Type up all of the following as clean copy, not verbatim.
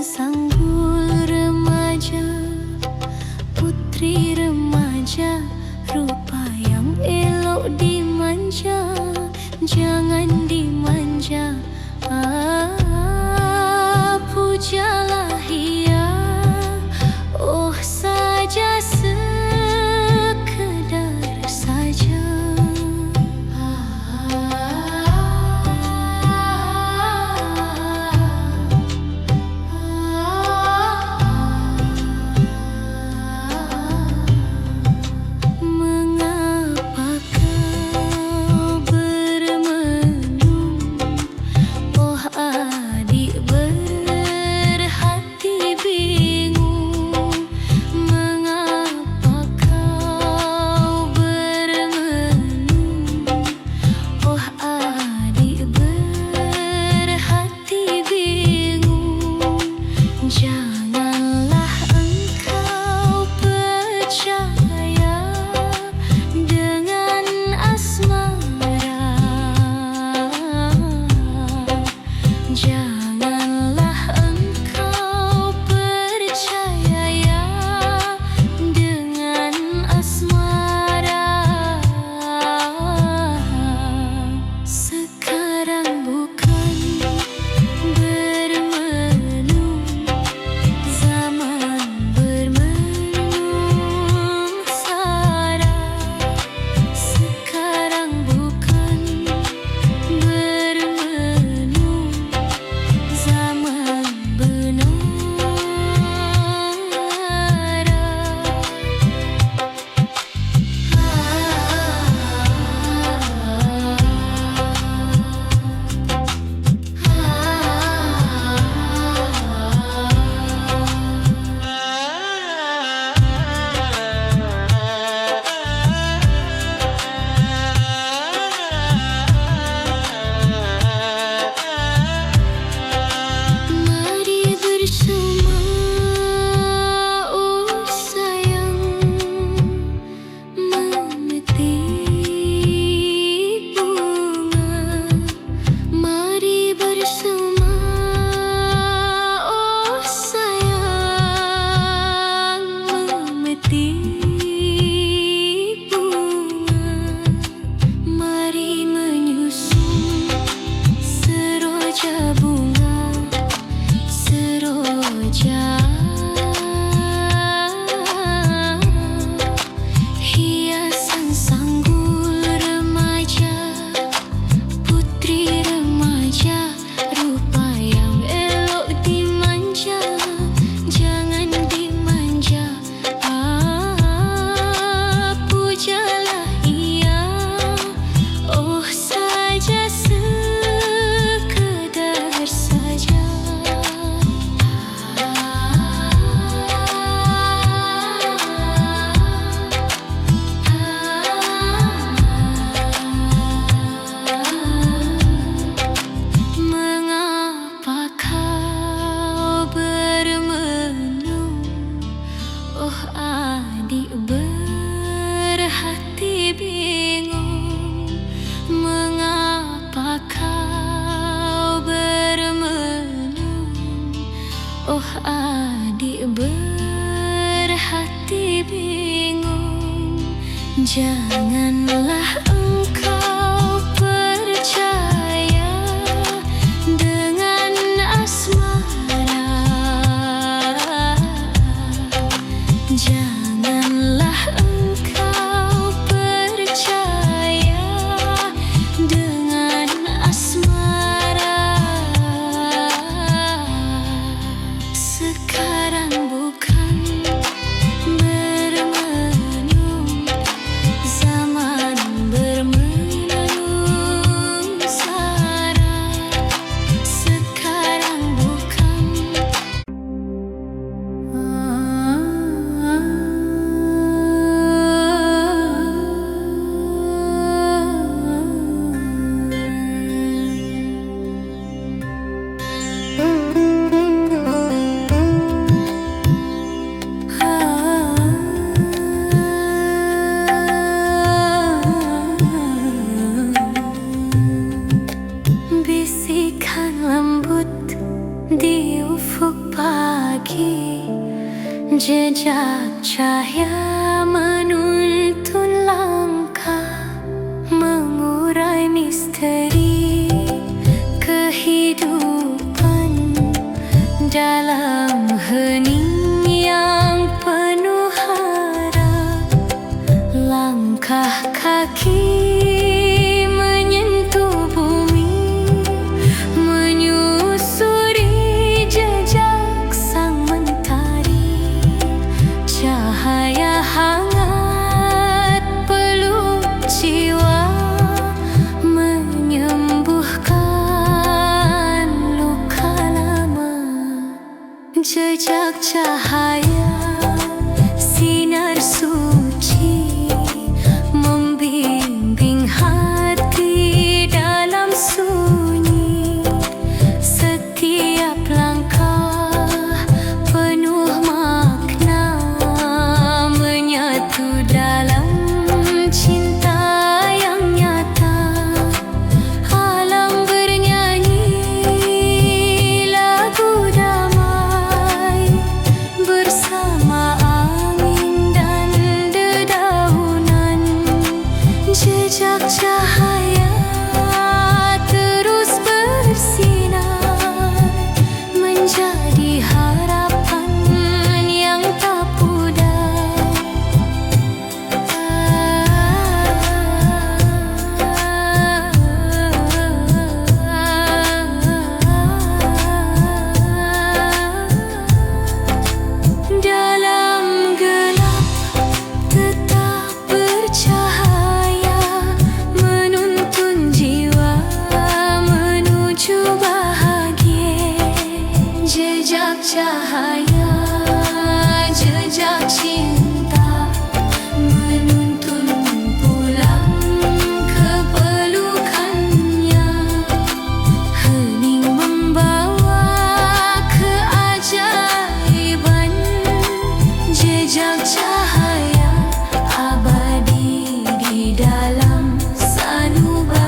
sanggul remaja, putri remaja, rupa yang elok dimanja, jangan dimanja. Pujalah ia, oh saja sekedar saja. Mengapa kau bermenung, oh adik berhati bingung? Mengapa kau bermenung, oh adik berhati bingung? Janganlah engkau percaya dengan asmara, janganlah engkau percaya dengan asmara. Sekarang bukan bermenung, zaman bermenung sara. Sekarang bukan bermenung, zaman benara. Mari bersama, oh sayang, memetik bunga. Mari bersama, oh sayang, memetik bunga. Mari menyusun seroja bunga, seroja hiasan sanggul remaja, putri remaja, rupa yang elok dimanja, jangan dimanja. Pujalah ia, oh saja sekedar saja. Mengapa kau bermenung, oh adik berhati bingung? Mengapa kau bermenung, oh adik berhati bingung? Janganlah engkau percaya dengan asmara, janganlah engkau percaya dengan asmara. Sekarang bukan bermenung, zaman bermenung sara. Sekarang bukan pagi, jejak cahaya menuntun langkah, mengurai misteri kehidupan dalam hening yang penuh harap. Langkah kaki menyentuh bumi, menyusuri jejak sang mentari. Cahaya hangat peluk jiwa, menyembuhkan luka lama. Jejak cahaya, sinar suci, membimbing hati dalam sunyi. Setiap langkah penuh makna, menyatu dalam cinta yang nyata. Alam bernyanyi lagu damai bersama angin dan dedaunan. Jejak cahaya terus bersinar, menjadi harapan yang tak pudar. Dalam gelap tetap bercahaya, menuntun jiwa menuju bahagia. Jejak cahaya, jejak cinta, menuntun pulang ke pelukannya. Hening membawa keajaiban. Jejak cahaya abadi di dalam sanubari.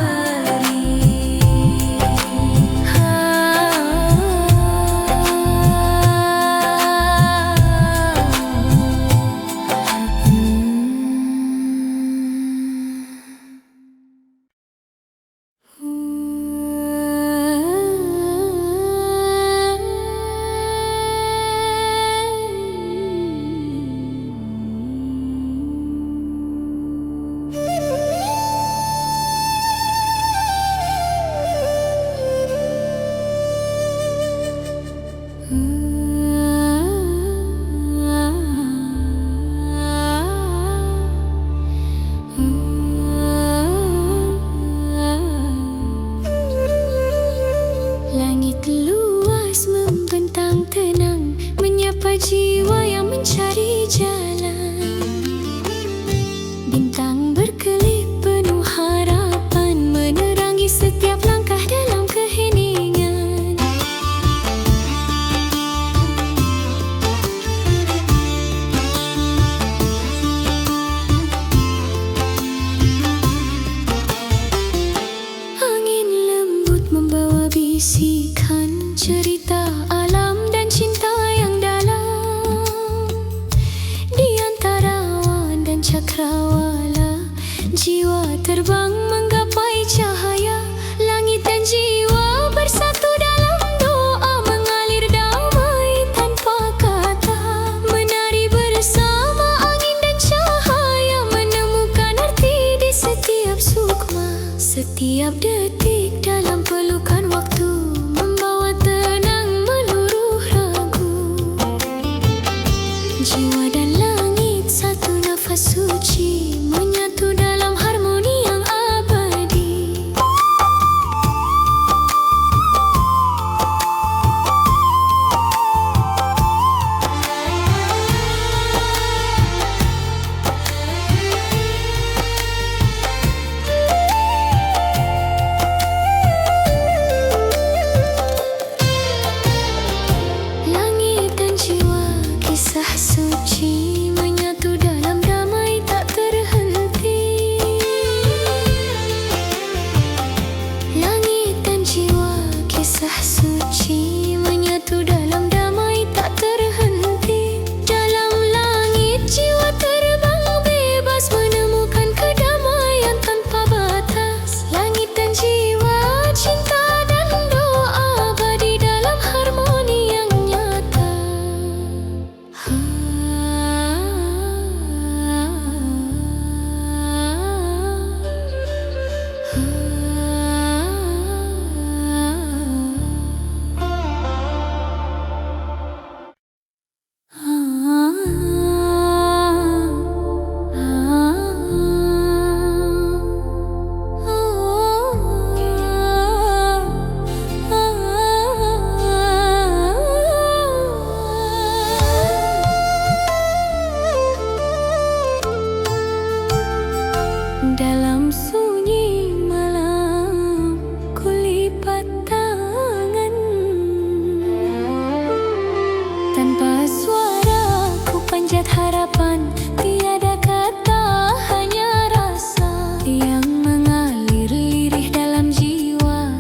ucapan, tiada kata, hanya rasa yang mengalir lirih dalam jiwa.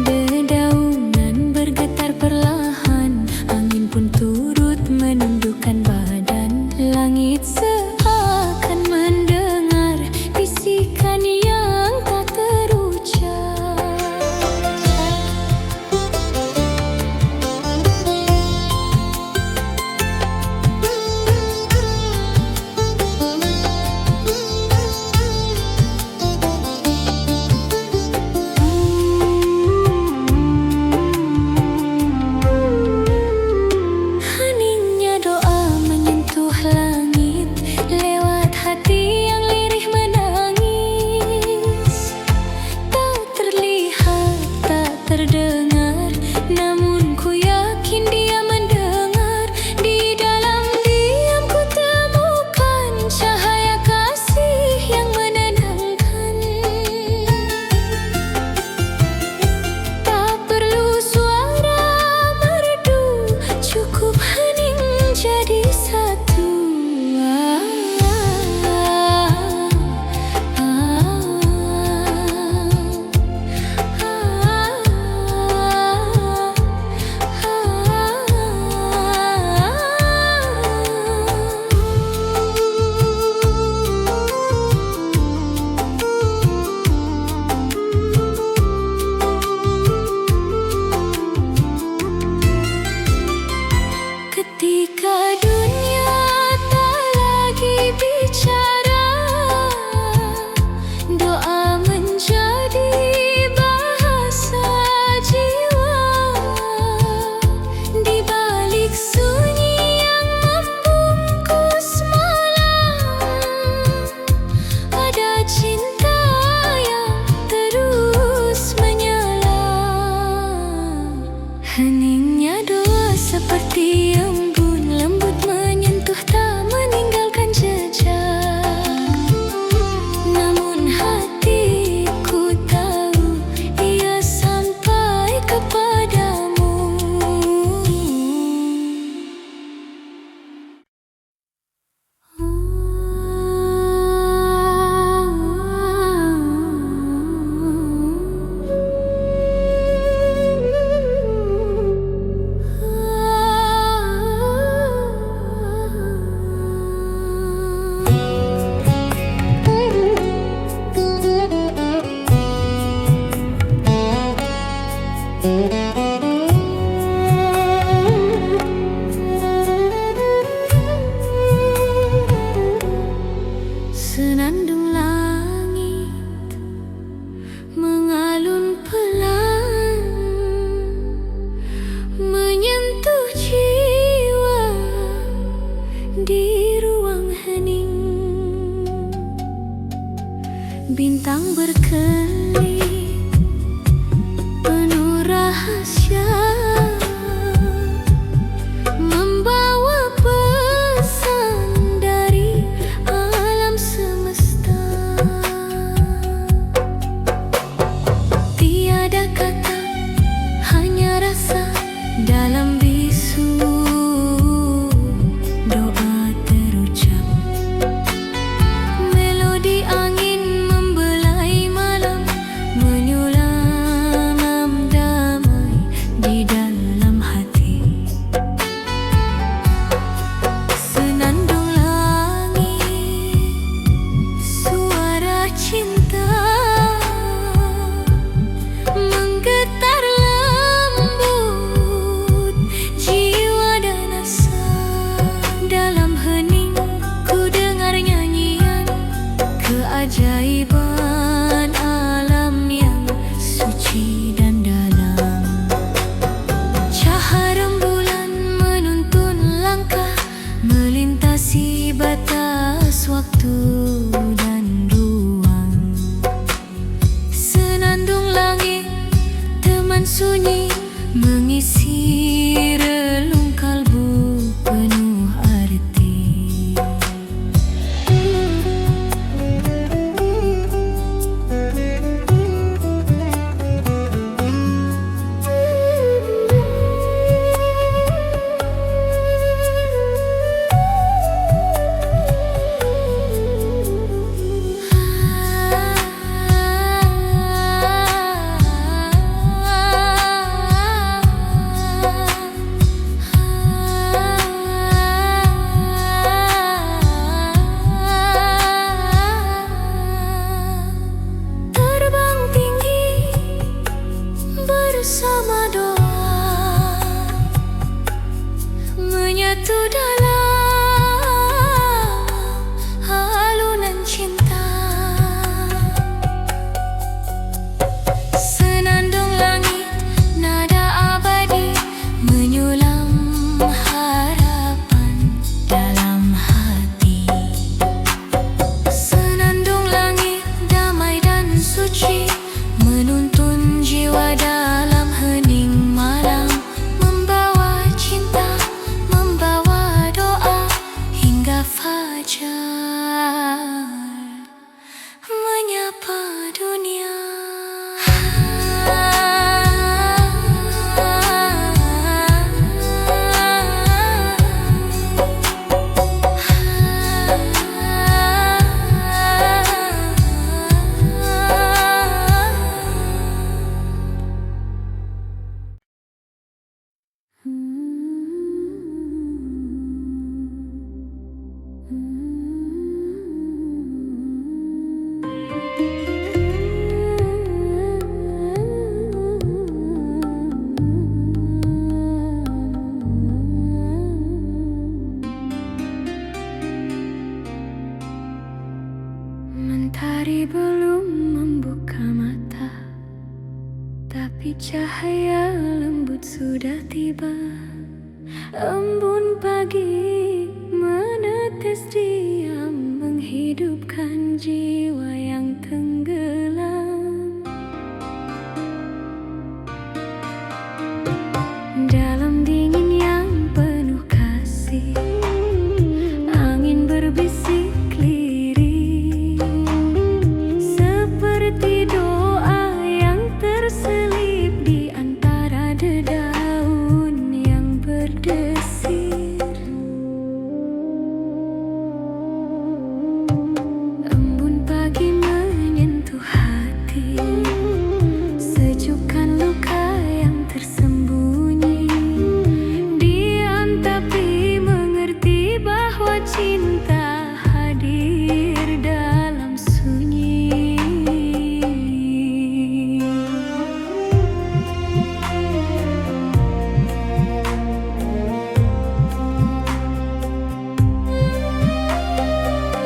Dedaunan bergetar perlahan, angin pun turut menundukkan badan. Langit seakan mendengar bisikan yang tak terucap. Heningnya doa menyentuh langit, lewat hati yang lirih menangis. Tak terlihat, tak terdengar, namun ku yakin dia mendengar. Di dalam diam ku temukan cahaya kasih yang menenangkan. Tak perlu suara merdu, cukup hening jadi satu. Ketika dunia tak lagi bicara, doa menjadi bahasa jiwa. Di balik sunyi yang membungkus malam, ada cinta yang terus menyala. Heningnya doa seperti embun lembut menyentuh, tak meninggalkan jejak. Namun hatiku tahu ia sampai kepadamu. Senandung langit mengalun pelan, menyentuh jiwa di ruang hening. Bintang berkelip penuh rahasia, membawa pesan dari alam semesta. Tiada kata, hanya rasa dalam bisu doa terucap. Melodi angin membelai malam, menyulam damai di dalam hati. Senandung langit, suara cinta menggetar lembut jiwa dan asa. Dalam hening ku dengar nyanyian keajaiban alam yang suci dan dalam. Cahaya rembulan menuntun langkah, melintasi batas waktu dan ruang. Senandung langit, teman sunyi, mengisi relung kalbu penuh arti. begitu dalam alunan cinta. Senandung langit, nada abadi menyulam harapan dalam hati. Senandung langit damai dan suci menuntun jiwa dalam hening malam, membawa cinta, membawa doa hingga fajar menyapa dunia. Mentari belum membuka mata, tapi cahaya lembut sudah tiba. Embun pagi menetes diam, menghidupkan jiwa yang tenggelam. Dalam dingin yang penuh kasih, angin berbisik lirih, seperti doa yang terselip di antara dedaun yang berdesir. Embun pagi menyentuh hati, sejukkan luka yang tersembunyi. Diam tapi mengerti bahwa cinta hadir dalam sunyi.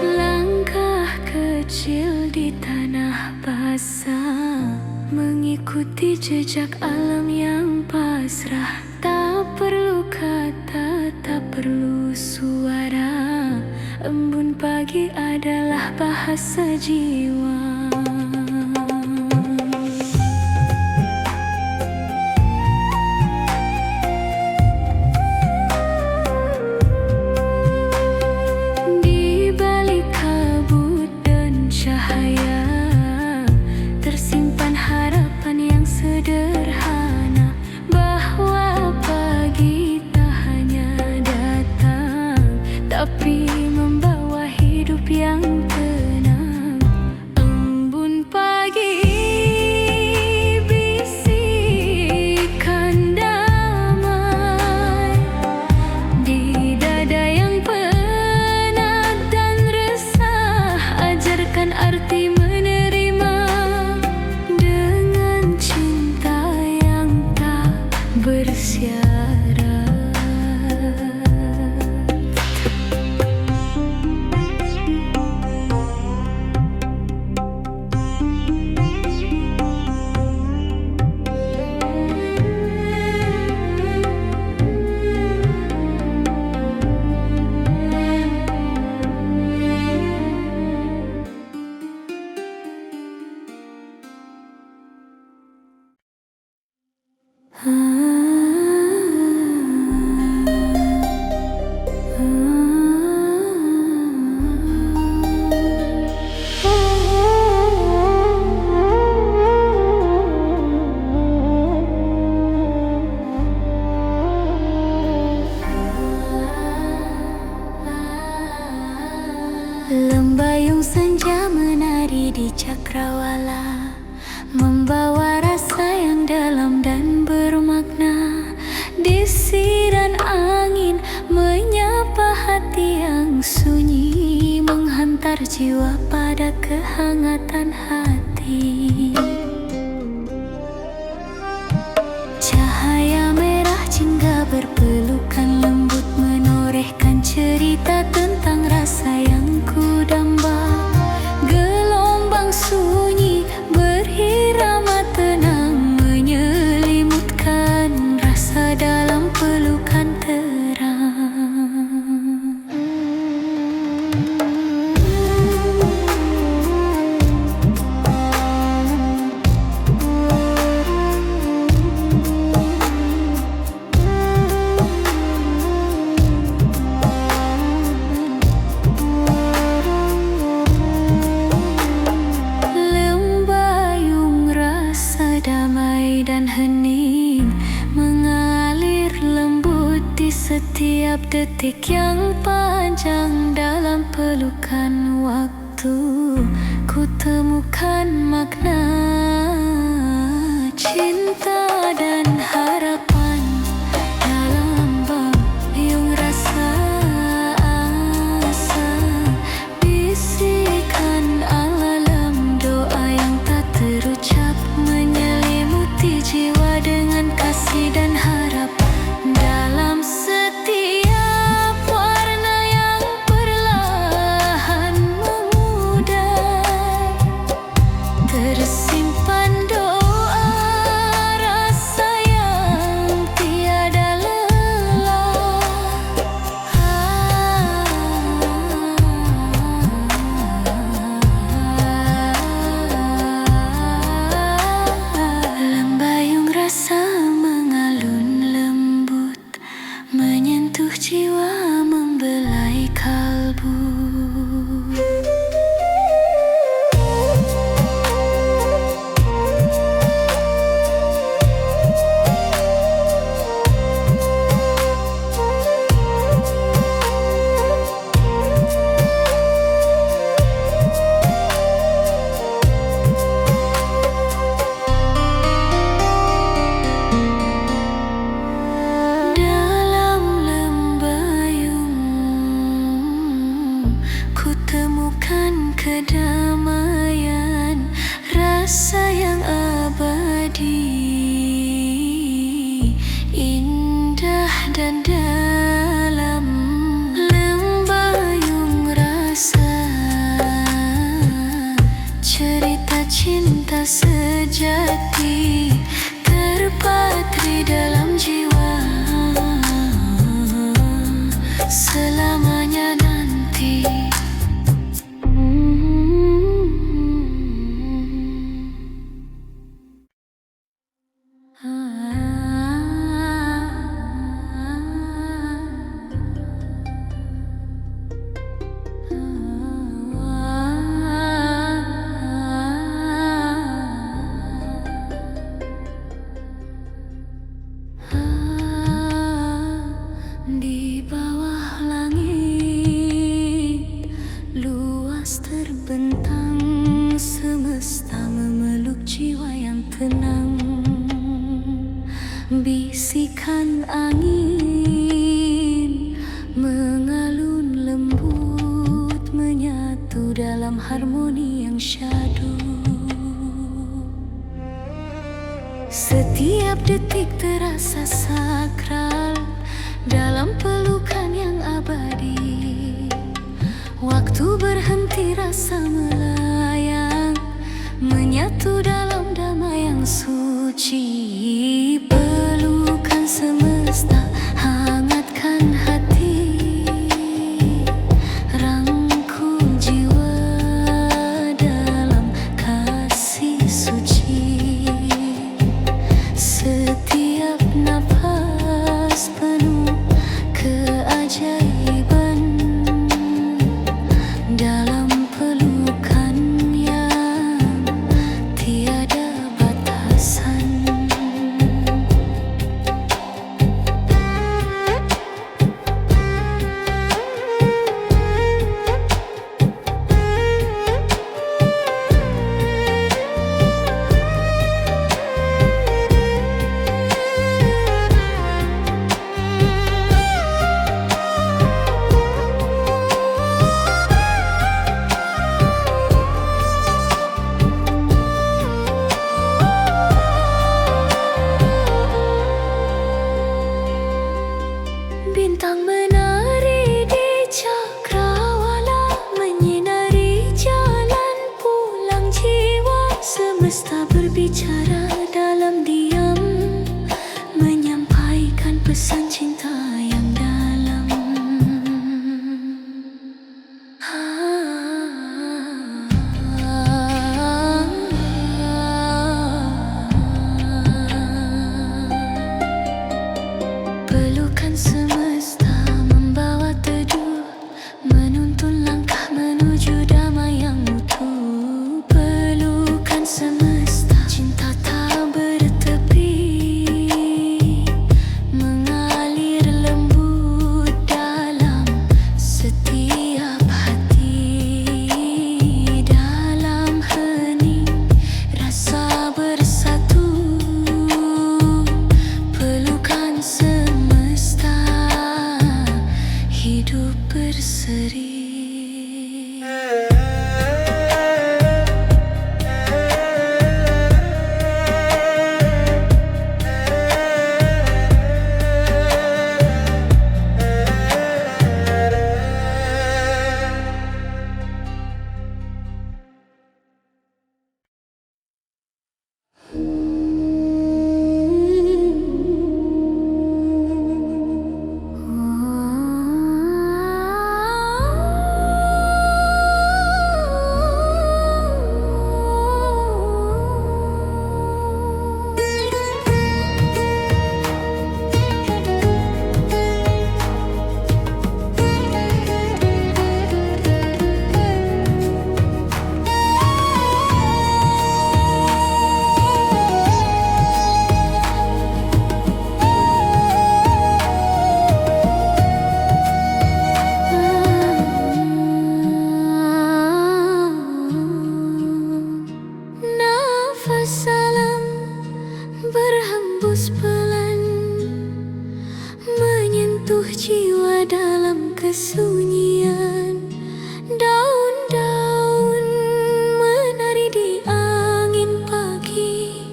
Langkah kecil di tanah basah, mengikuti jejak alam yang pasrah. Tak perlu kata, tak perlu suara, embun pagi adalah bahasa jiwa. Di balik kabut dan cahaya, tersimpan harapan yang sederhana, bahwa pagi tak hanya datang, tapi membawa hidup yang tenang. Embun pagi bisikan damai di dada yang penat dan resah, ajarkan arti menerima dengan cinta yang tak bersyarat. Lembayung senja menari di cakrawala, membawa rasa yang dalam dan bermakna. Desiran angin menyapa hati yang sunyi, menghantar jiwa pada kehangatan hati. Cahaya merah jingga berpelukan lembut menoreh setiap detik yang panjang dalam pelukan waktu, ku temukan makna cinta dan harapan dalam bayung rasa asa. Bisikan alam doa yang tak terucap menyelimuti jiwa dengan kasih dan harap. Dalam setiap warna yang perlahan memudar, tersimpan doa rasa yang tiada lelah. Lembayung rasa mengalun lembut, menyentuh jiwa, membelai kalbu. Dalam lembayung ku temukan kedamaian, rasa yang abadi, indah dan dalam. Lembayung rasa, cerita cinta sejati terpatri dalam jiwa selamanya nanti. Di bawah langit luas terbentang, semesta memeluk jiwa yang tenang. Bisikan angin mengalun lembut, menyatu dalam harmoni yang syahdu. Setiap detik terasa sakral dalam pelukan yang abadi. Waktu berhenti, rasa melayang, menyatu dalam damai yang suci. Pelukan semesta hangatkan hati, rangkul jiwa dalam kasih suci. Setiap napas penuh keajaiban dalam pelukan yang tiada batasan. Bintang menari di cakrawala, menyinari jalan pulang jiwa. Semesta berbicara dalam diam, menyampaikan pesan cinta yang dalam. Pelukan semesta membawa teduh, menuntun langkah menuju damai yang utuh. Pelukan semesta, cinta tak hidup berseri. Nafas alam berhembus pelan, menyentuh jiwa dalam kesunyian. Daun-daun menari di angin pagi,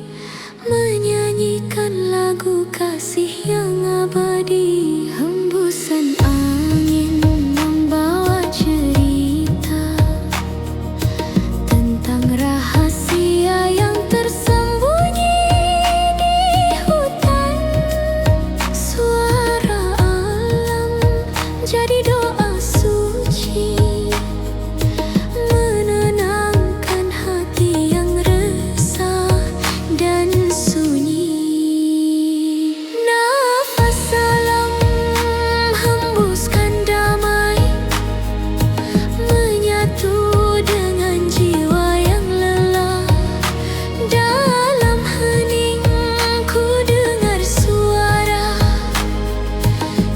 menyanyikan lagu kasih yang abadi. Hembusan angin membawa cerita tentang rahasia yang tersembunyi di hutan. Suara alam jadi doa suci, menenangkan hati yang resah dan sunyi. Nafas alam hembuskan damai, menyatu dengan jiwa yang lelah. Dalam hening ku dengar suara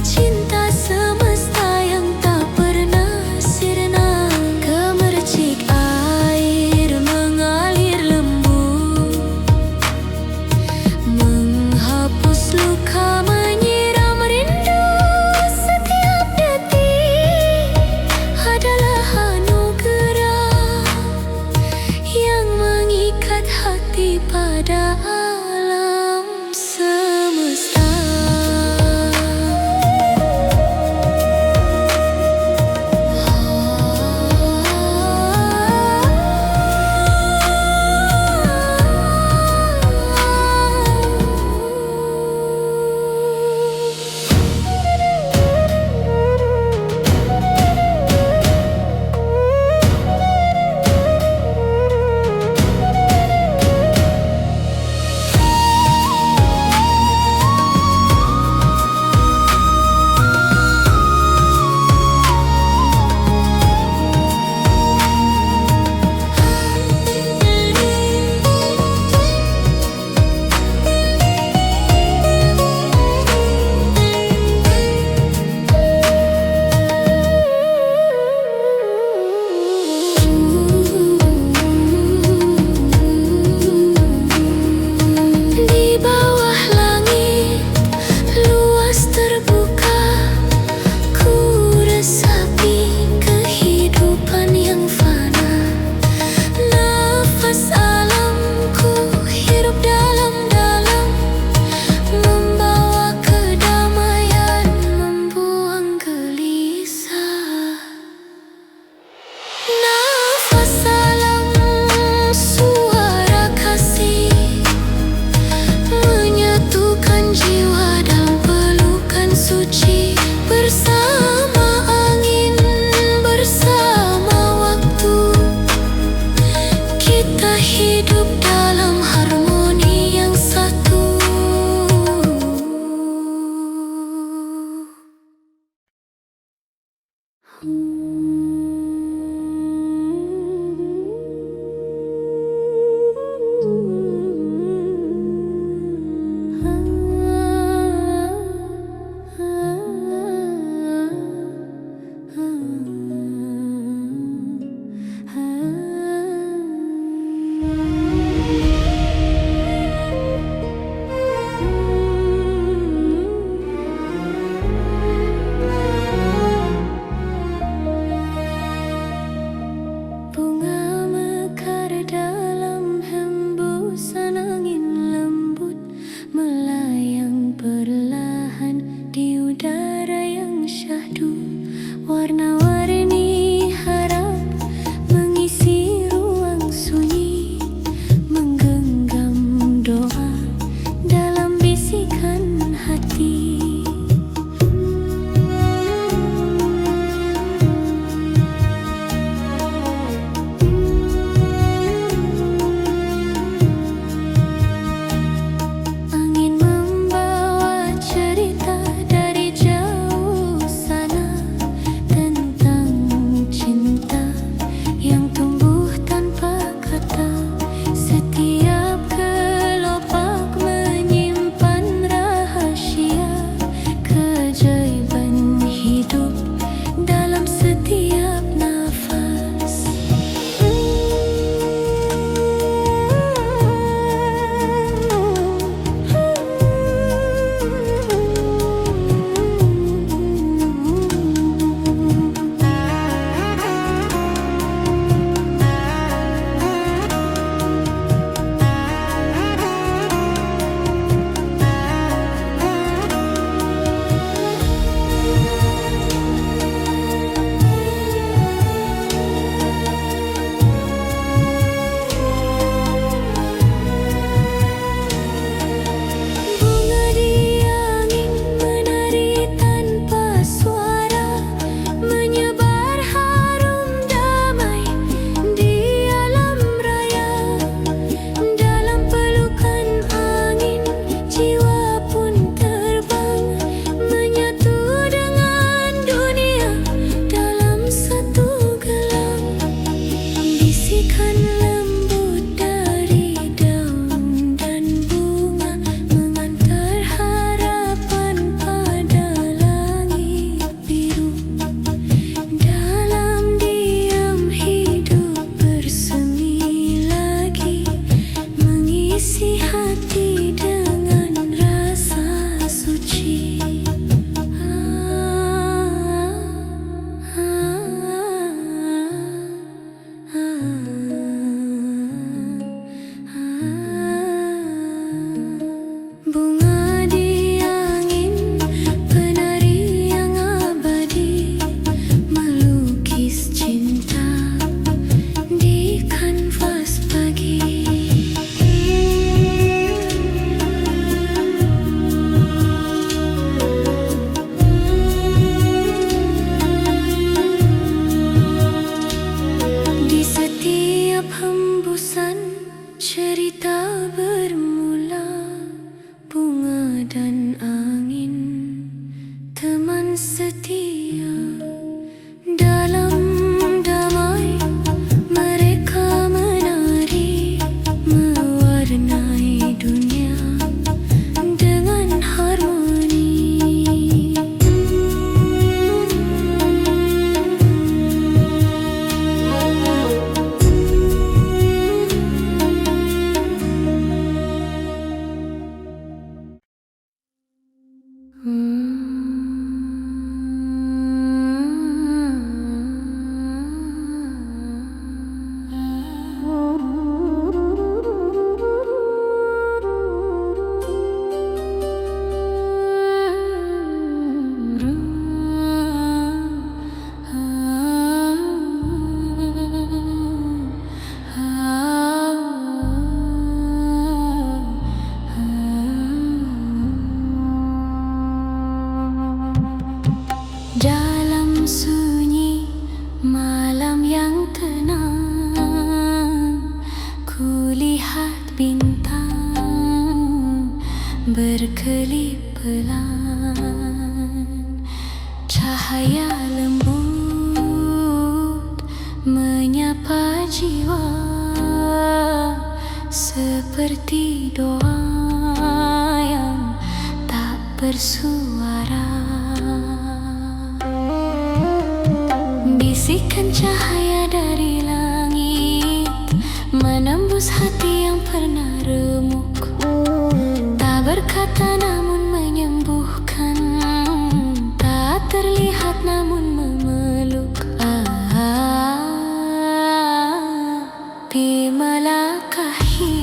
cinta semesta yang tak pernah sirna. Gemercik air mengalir lembut, menghapus luka, menyiram rindu. Setiap detik adalah anugerah yang mengikat hati pada alam semesta. Di bawah langit luas terbuka, ku resapi kehidupan yang fana. Nafas alam ku hirup dalam-dalam, membawa kedamaian, membuang gelisah. Nafas alam suara kasih, menyatukan jiwa dalam pelukan suci. Bersama angin, bersama waktu, kita hidup dalam harmoni yang satu. setia. Dalam damai mereka menari, mewarnai dunia dengan harmoni. Dalam sunyi malam yang tenang, kulihat bintang berkelip pelan. Cahaya lembut menyapa jiwa, seperti doa yang tak bersuara. Bisikan cahaya dari langit menembus hati yang pernah remuk, tak berkata namun menyembuhkan, tak terlihat namun memeluk. Di melangkahi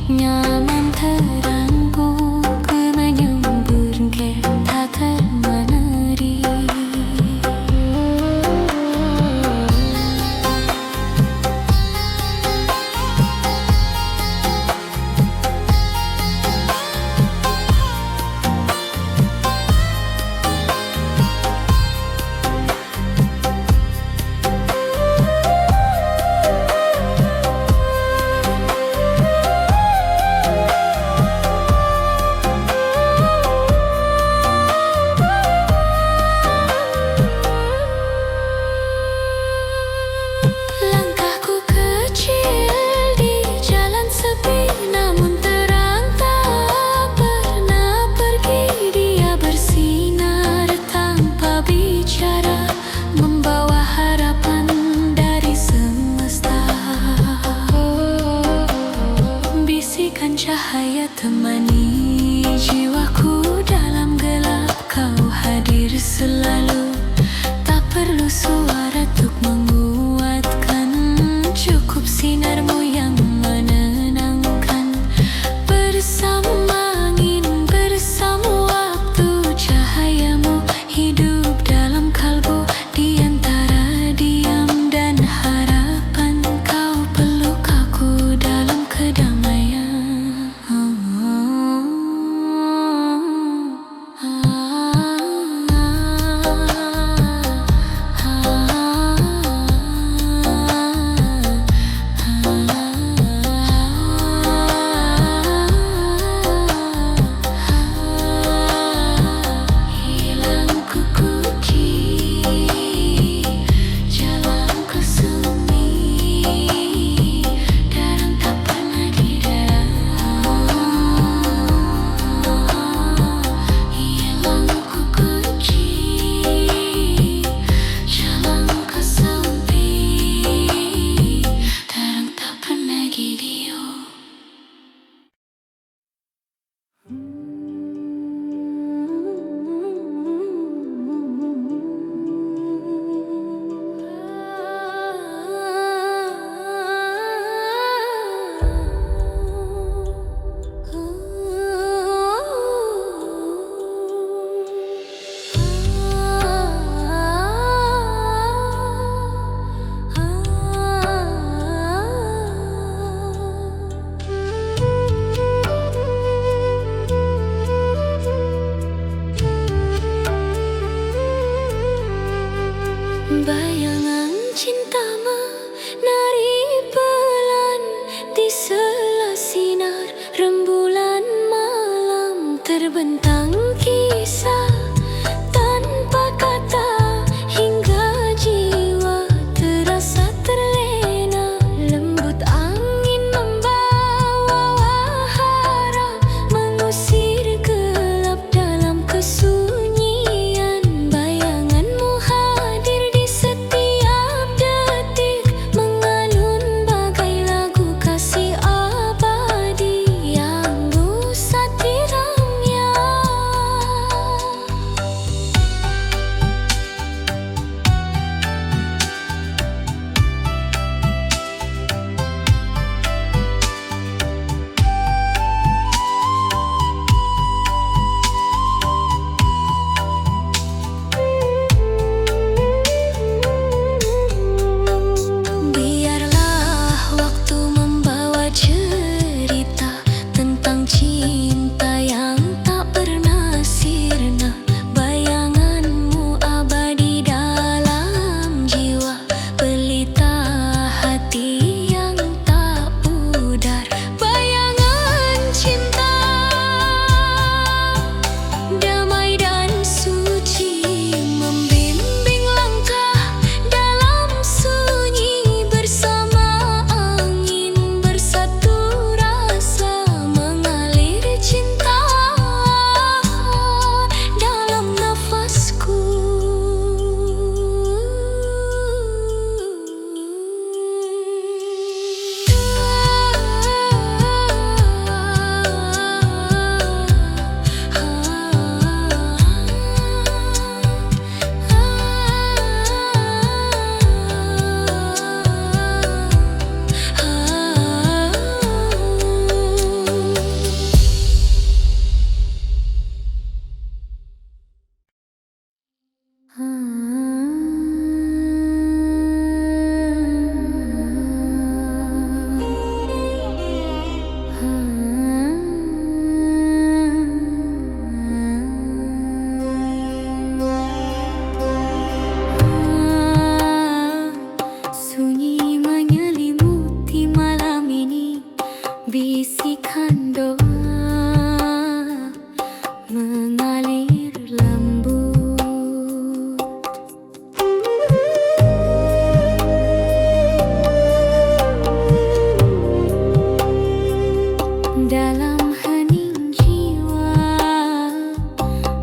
nyaman terangguk, menyembur kita termeneri.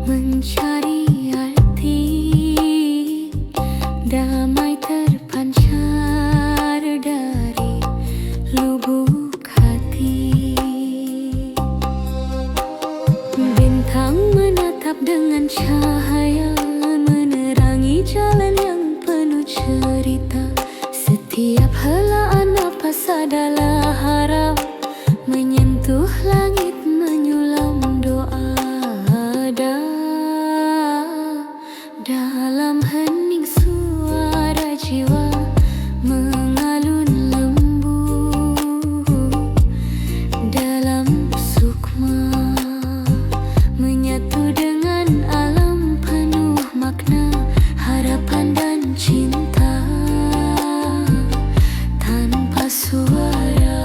mencari arti. Damai terpancar dari lubuk hati. Bintang menatap dengan cahaya, menerangi jalan yang penuh cerita. Setiap helaan napas adalah harap, menyentuh langit menyulam doa. Dalam hening suara jiwa mengalun lembut. Dalam sukma menyatu dengan alam penuh makna, harapan dan cinta tanpa suara.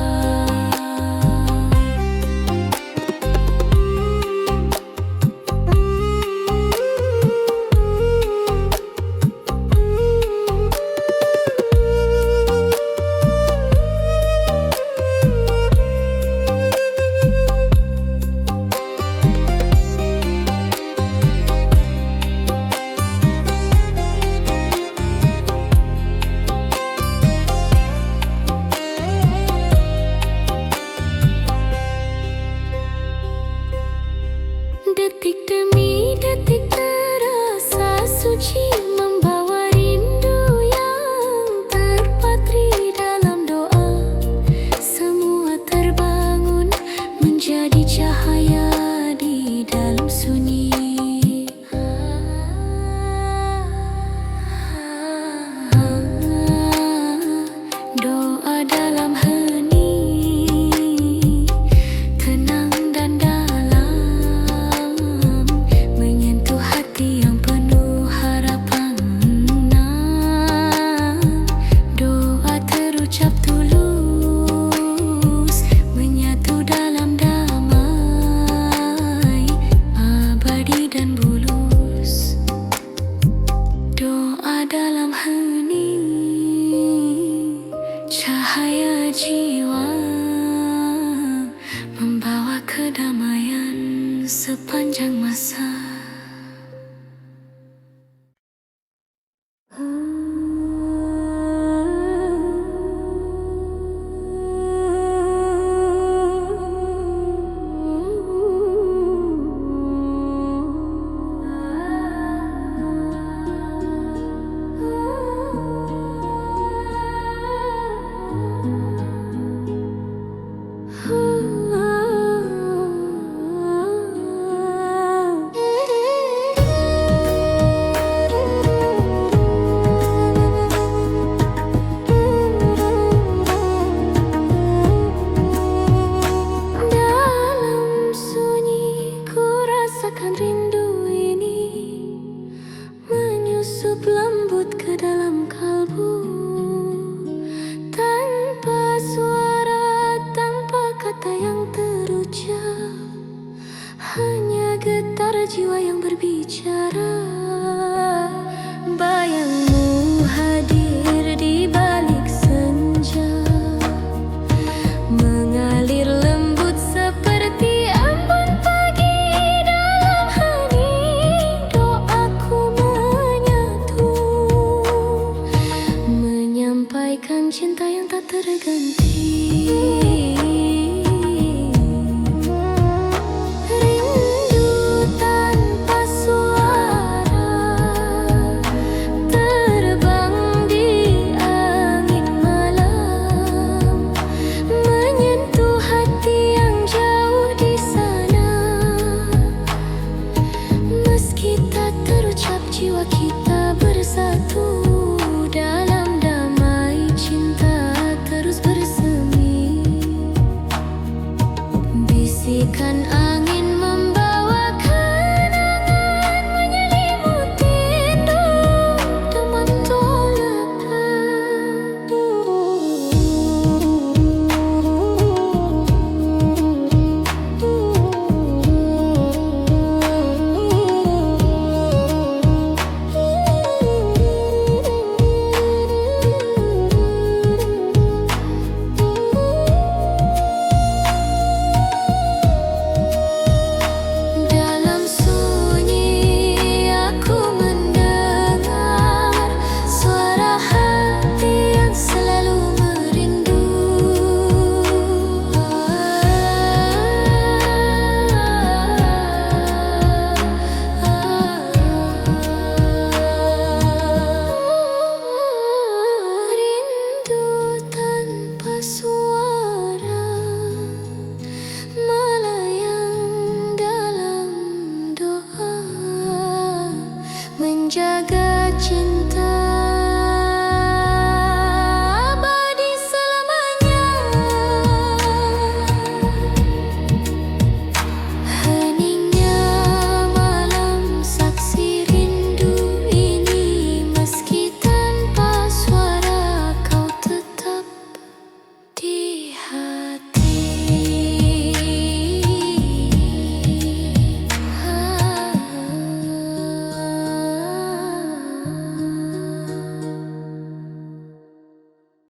Detik demi detik terasa suci, membawa rindu yang terpatri dalam doa. Semua terbangun menjadi cahaya di dalam sunyi. Doa dalam hening, tenang dan dalam, menyentuh hati yang penuh harapan. Doa terucap tulus, menyatu dalam damai, abadi dan bulus. Doa dalam hening, cahaya jiwa, membawa kedamaian sepanjang masa. Dalam sunyi ku rasakan rindu ini, menyusup lembut ke dalam kalbu. Tanpa suara, tanpa kata yang terucap, hanya getar jiwa yang berbicara. Bayangmu hadir di balik senja, mengalir lembut seperti embun pagi dalam hening. Doaku menyatu, menyampaikan cinta yang tak terganti. Rindu tanpa suara, terbang di angin malam, menyentuh hati yang jauh di sana. Meski tak terucap, jiwa kita bersatu dalam damai cinta terus bersemi. Bisikan angin membawa kenangan, menyelimuti teman tolak. menjaga